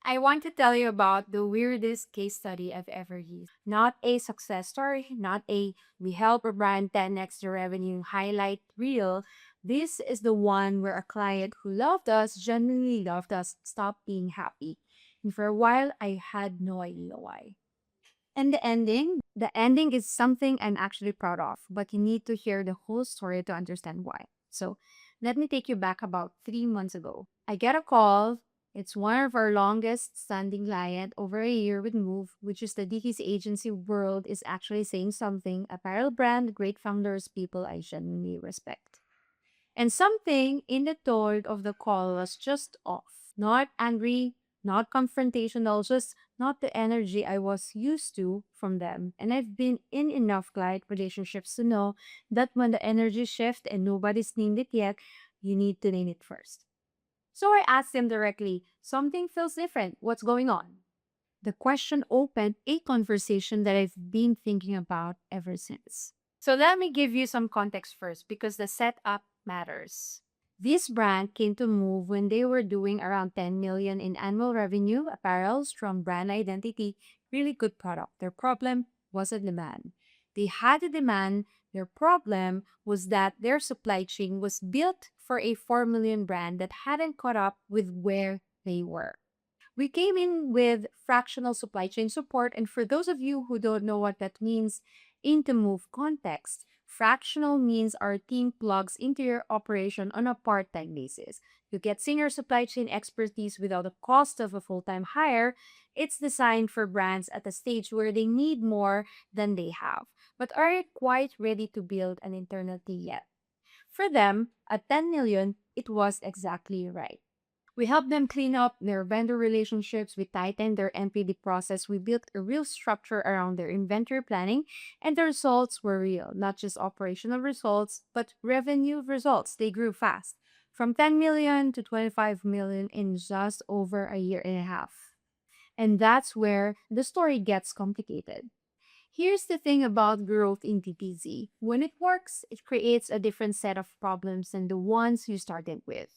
I want to tell you about the weirdest case study I've ever used. Not a success story, not a we help a brand 10x the revenue highlight reel. This is the one where a client who loved us, genuinely loved us, stopped being happy. And for a while, I had no idea why. And the ending is something I'm actually proud of, but you need to hear the whole story to understand why. So let me take you back about 3 months ago. I get a call. It's one of our longest standing client over a year with Move, which is the DTC agency world is actually saying something. Apparel brand, great founders, people I genuinely respect. And something in the tone of the call was just off. Not angry, not confrontational, just not the energy I was used to from them. And I've been in enough client relationships to know that when the energy shifts and nobody's named it yet, you need to name it first. So I asked them directly, something feels different. What's going on? The question opened a conversation that I've been thinking about ever since. So let me give you some context first because the setup matters. This brand came to Move when they were doing around 10 million in annual revenue, apparel, strong brand identity, really good product. Their problem wasn't demand. They had a demand. Their problem was that their supply chain was built for a 4 million brand that hadn't caught up with where they were. We came in with fractional supply chain support. And for those of you who don't know what that means, in the Move context, fractional means our team plugs into your operation on a part time basis. You get senior supply chain expertise without the cost of a full time hire. It's designed for brands at a stage where they need more than they have, but aren't quite ready to build an internal team yet. For them, at 10 million, it was exactly right. We helped them clean up their vendor relationships. We tightened their NPD process. We built a real structure around their inventory planning, and the results were real, not just operational results, but revenue results. They grew fast, from 10 million to 25 million in just over a year and a half. And that's where the story gets complicated. Here's the thing about growth in TPZ. When it works, it creates a different set of problems than the ones you started with.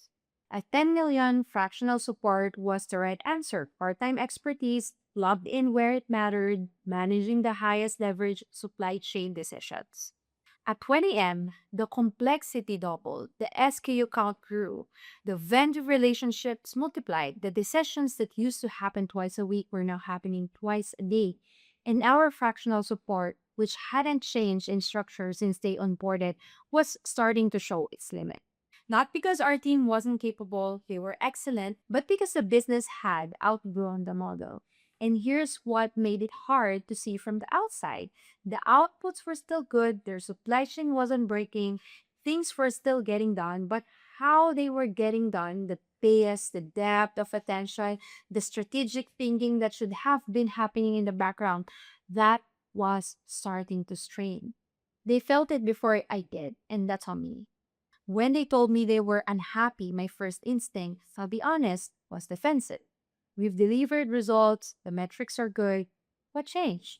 At 10 million, fractional support was the right answer. Part-time expertise, plugged in where it mattered, managing the highest leverage supply chain decisions. At 20M, the complexity doubled, the SKU count grew, the vendor relationships multiplied, the decisions that used to happen twice a week were now happening twice a day. And our fractional support, which hadn't changed in structure since they onboarded, was starting to show its limit. Not because our team wasn't capable, they were excellent, but because the business had outgrown the model. And here's what made it hard to see from the outside. The outputs were still good, their supply chain wasn't breaking, things were still getting done, but how they were getting done, the pace, the depth of attention, the strategic thinking that should have been happening in the background, that was starting to strain. They felt it before I did, and that's on me. When they told me they were unhappy, my first instinct, I'll be honest, was defensive. We've delivered results, the metrics are good. What changed?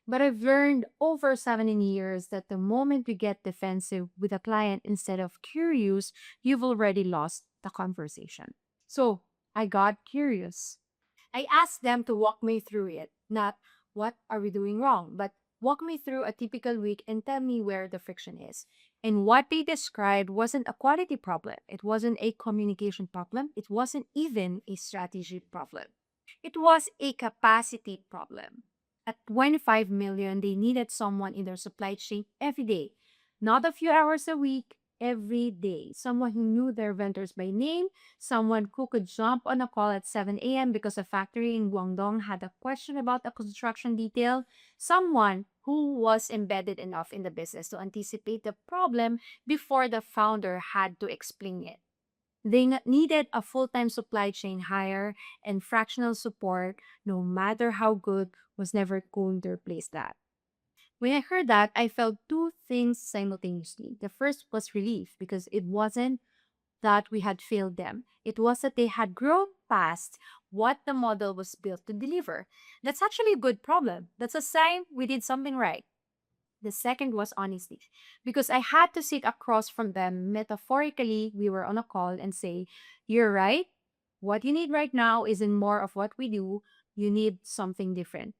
But I've learned over 17 years that the moment you get defensive with a client instead of curious, you've already lost the conversation. So I got curious. I asked them to walk me through it, not what are we doing wrong, but walk me through a typical week and tell me where the friction is. And what they described wasn't a quality problem, it wasn't a communication problem, it wasn't even a strategy problem. It was a capacity problem. At 25 million, they needed someone in their supply chain every day, not a few hours a week, every day. Someone who knew their vendors by name, someone who could jump on a call at 7 a.m. because a factory in Guangdong had a question about a construction detail, someone who was embedded enough in the business to anticipate the problem before the founder had to explain it. They needed a full-time supply chain hire, and fractional support, no matter how good, was never going to replace that. When I heard that, I felt two things simultaneously. The first was relief because it wasn't that we had failed them. It was that they had grown past what the model was built to deliver. That's actually a good problem. That's a sign we did something right. The second was honesty, because I had to sit across from them metaphorically. We were on a call and say, "You're right. What you need right now isn't more of what we do, you need something different.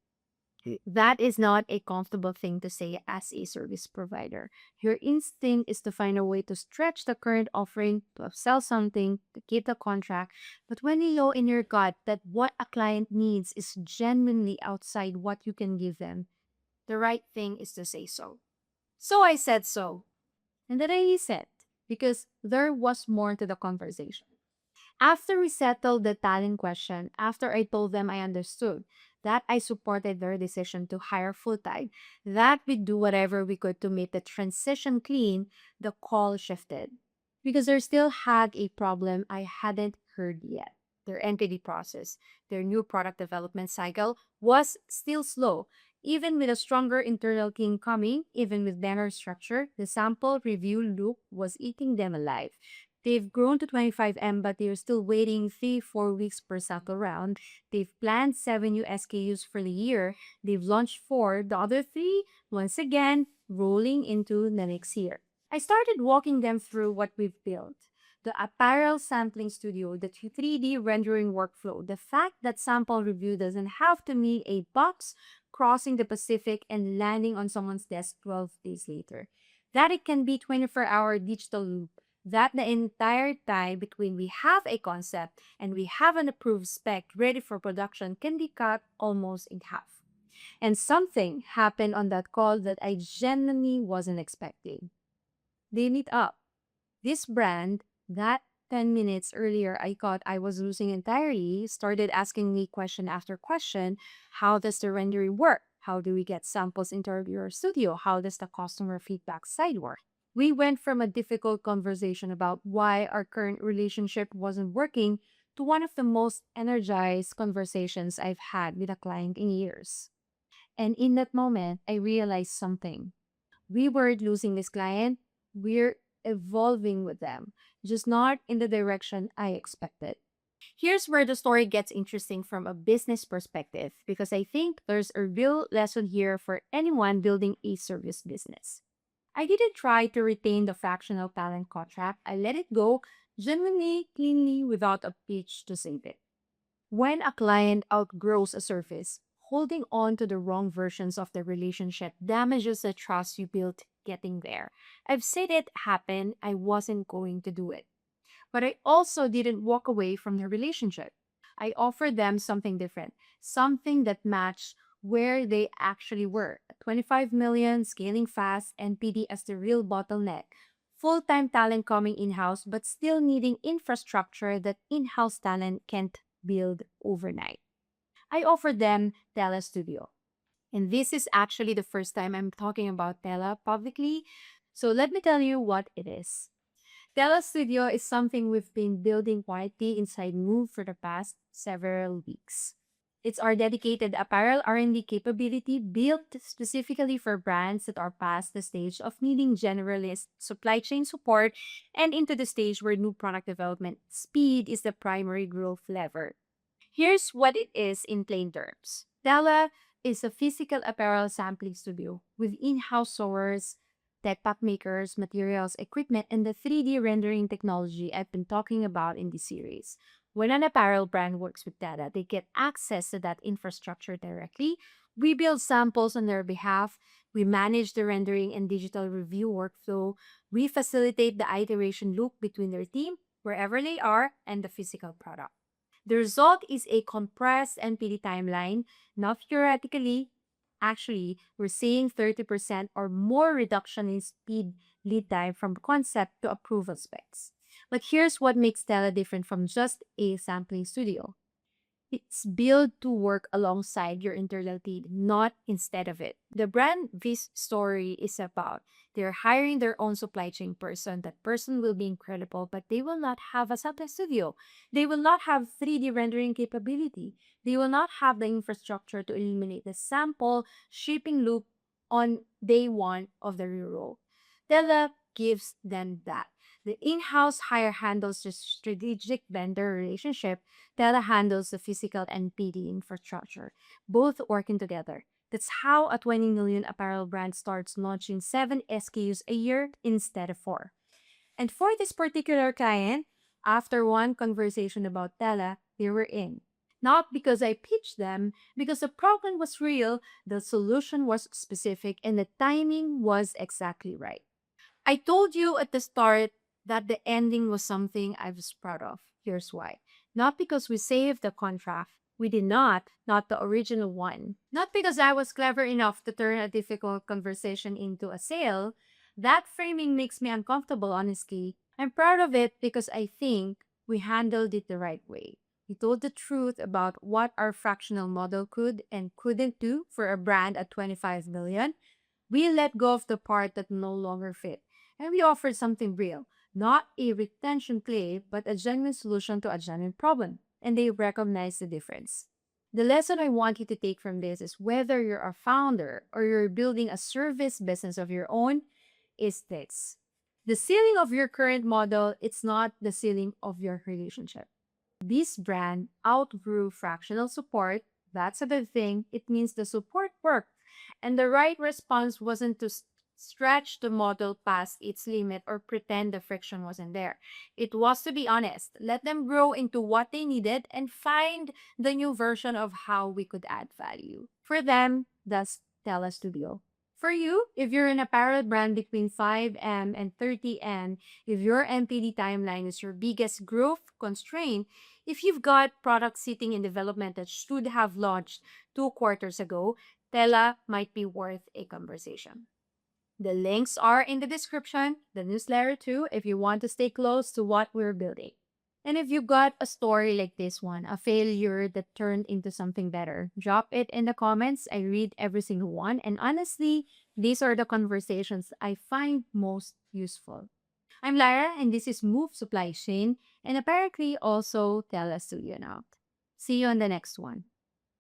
That is not a comfortable thing to say as a service provider. Your instinct is to find a way to stretch the current offering, to upsell something, to keep the contract. But when you know in your gut that what a client needs is genuinely outside what you can give them, the right thing is to say so. So I said so. And then I said, because there was more to the conversation. After we settled the talent question, after I told them I understood, that I supported their decision to hire full time, that we do whatever we could to make the transition clean, the call shifted. Because they still had a problem I hadn't heard yet. Their NPD process, their new product development cycle was still slow. Even with a stronger internal team coming, even with better structure, the sample review loop was eating them alive. They've grown to 25M, but they're still waiting 3-4 weeks per cycle round. They've planned 7 new SKUs for the year. They've launched 4, the other 3, once again, rolling into the next year. I started walking them through what we've built. The apparel sampling studio, the 3D rendering workflow, the fact that sample review doesn't have to be a box crossing the Pacific and landing on someone's desk 12 days later. That it can be 24-hour digital loop, that the entire time between we have a concept and we have an approved spec ready for production can be cut almost in half. And something happened on that call that I genuinely wasn't expecting. They lit up. This brand, that 10 minutes earlier I thought I was losing entirely, started asking me question after question. How does the rendering work? How do we get samples into your studio? How does the customer feedback side work? We went from a difficult conversation about why our current relationship wasn't working to one of the most energized conversations I've had with a client in years. And in that moment, I realized something. We weren't losing this client, we're evolving with them, just not in the direction I expected. Here's where the story gets interesting from a business perspective, because I think there's a real lesson here for anyone building a service business. I didn't try to retain the fractional talent contract. I let it go genuinely, cleanly, without a pitch to save it. When a client outgrows a service, holding on to the wrong versions of the relationship damages the trust you built getting there. I've seen it happen. I wasn't going to do it. But I also didn't walk away from the relationship. I offered them something different, something that matched where they actually were. 25 million, scaling fast, and PD as the real bottleneck. Full-time talent coming in-house, but still needing infrastructure that in-house talent can't build overnight. I offered them Tela Studio. And this is actually the first time I'm talking about Tela publicly. So let me tell you what it is. Tela Studio is something we've been building quietly inside Move for the past several weeks. It's our dedicated apparel R&D capability built specifically for brands that are past the stage of needing generalist supply chain support and into the stage where new product development speed is the primary growth lever. Here's what it is in plain terms. Tela is a physical apparel sampling studio with in-house sewers, tech pack makers, materials, equipment, and the 3D rendering technology I've been talking about in this series. When an apparel brand works with Tela, they get access to that infrastructure directly. We build samples on their behalf. We manage the rendering and digital review workflow. We facilitate the iteration loop between their team, wherever they are, and the physical product. The result is a compressed NPD timeline. Not theoretically, actually, we're seeing 30% or more reduction in speed lead time from concept to approval specs. But here's what makes Stella different from just a sampling studio. It's built to work alongside your internal team, not instead of it. The brand this story is about. They're hiring their own supply chain person. That person will be incredible, but they will not have a sampling studio. They will not have 3D rendering capability. They will not have the infrastructure to eliminate the sample shipping loop on day one of the reroll. Tela gives them that. The in-house hire handles the strategic vendor relationship. Tela handles the physical and PD infrastructure, both working together. That's how a 20 million apparel brand starts launching 7 SKUs a year instead of 4. And for this particular client, After one conversation about Tela, they were in. Not because I pitched them, because the problem was real, the solution was specific, and the timing was exactly right. I told you at the start that the ending was something I was proud of. Here's why. Not because we saved the contract. We did not the original one. Not because I was clever enough to turn a difficult conversation into a sale. That framing makes me uncomfortable, honestly. I'm proud of it because I think we handled it the right way. We told the truth about what our fractional model could and couldn't do for a brand at 25 million. We let go of the part that no longer fit, and we offered something real, not a retention play, but a genuine solution to a genuine problem. And they recognize the difference. The lesson I want you to take from this is whether you're a founder or you're building a service business of your own, is this. The ceiling of your current model, it's not the ceiling of your relationship. This brand outgrew fractional support. That's a good thing. It means the support worked. And the right response wasn't to stretch the model past its limit or pretend the friction wasn't there. It was to be honest, let them grow into what they needed and find the new version of how we could add value. For them, that's Tela Studio. For you, if you're an apparel brand between 5M and 30M, if your MPD timeline is your biggest growth constraint, if you've got products sitting in development that should have launched 2 quarters ago, Tela might be worth a conversation. The links are in the description, the newsletter too, if you want to stay close to what we're building. And if you got a story like this one, a failure that turned into something better, drop it in the comments. I read every single one. And honestly, these are the conversations I find most useful. I'm Lara, and this is Move Supply Chain, and apparently also Tela Studio now. See you on the next one.